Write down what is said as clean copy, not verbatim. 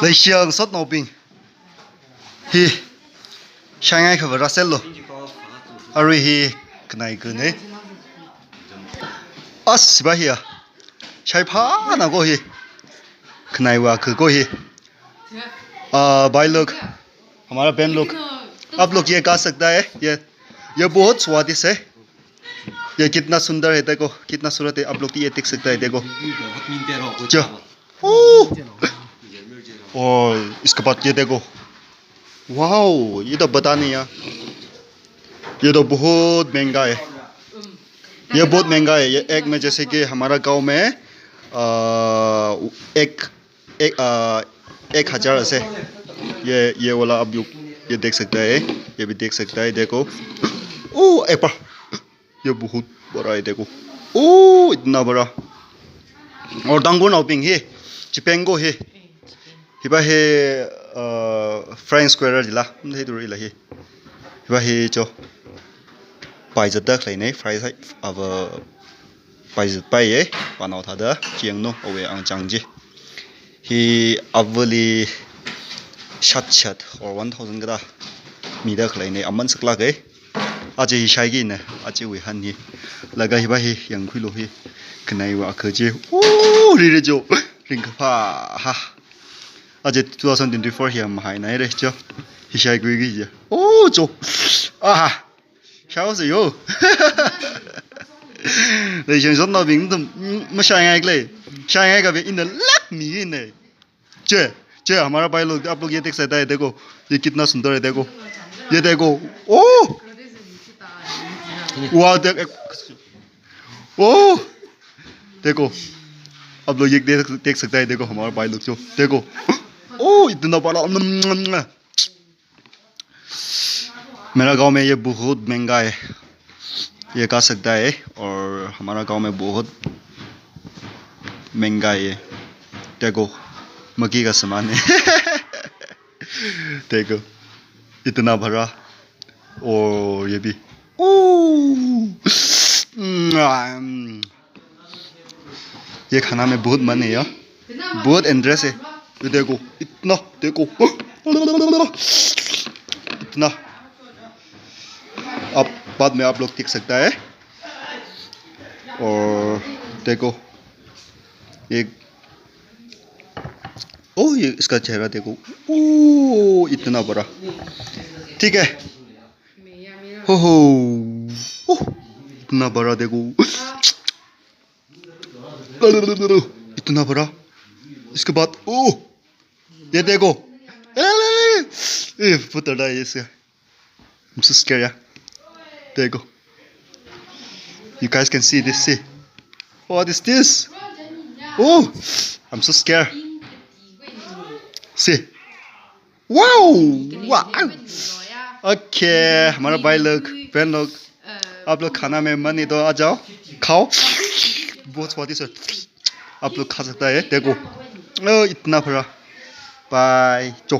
lấy xiang sốt nấu bình hi sang ngay khẩu ra xét luôn ari hi cái này as ba hi à chạy phá nào có hi cái này và cứ có hi भाई लोग हमारा बहन लोग आप लोग ये गा सकता है ये बहुत स्वादिष्ट है ये कितना सुंदर है देखो कितना सूरत है आप लोग ये देख सकता है देखो जो और इसके बाद ये देखो वाओ ये तो बता नहीं यार ये तो बहुत महंगा है ये बहुत महंगा है ये एक में जैसे कि हमारा गांव में एक हजार से ये वाला आप लोग ये देख सकता है ये भी देख सकता है देखो ओ एक बार ये बहुत बड़ा है देखो ओ इतना बड़ा और डांगो नाउपिंग है चिपेंगो है हिबा है फ्राइंग स्क्वायर जिला नहीं दूर इला है हिबा है जो पाइजत दा खलाइने फ्राइ अब पाइजत पाइए पानाव थादा चियंगनो ओवे आं चांगजी ही अवली शत और 1000 गदा मीदा खलाइने अमन सकला गए आज ही शायगी ने आज वे हन ही लगा ही भाई yang खुलो ही कनाई वा खजे ओ रे जो रिंग फा हा आज 2024 ही हम हाय नाइ रे जो ही शायगी गी ओ जो आ शाओ से यो ले xiang son na bing de ma shai ngai le shai ngai का भी इन लक मी ने चे हमारा भाई लोग आप लोग ये देख सकते हैं देखो ये कितना सुंदर है देखो ये देखो ओ वाह ओ देखो आप लोग ये देख सकते हैं देखो हमारा भाई लोग जो देखो ओ इतना बड़ा मेरा गांव में ये बहुत महंगा है ये खा सकता है और हमारा गांव में बहुत महंगा है देखो मक्की का सामान है देखो इतना भरा और ये भी ये खाना में बहुत मन है यार बहुत इंटरेस्ट है ये देखो इतना देखो इतना अब बाद में आप लोग देख सकता है और देखो एक ओ ये इसका चेहरा देखो ओ इतना बड़ा ठीक है हो इतना बड़ा देखो इतना बड़ा इसके बाद ओ ये देखो पुतला है इसका I'm so scared yeah देखो you guys can see this see what is this oh I'm so scared see wow wow okay हमारा भाई लोग बहन लोग आप लोग खाना में मन नहीं तो आ जाओ खाओ बहुत स्वादिष्ट है आप लोग खा सकता है देखो इतना भरा बाय जो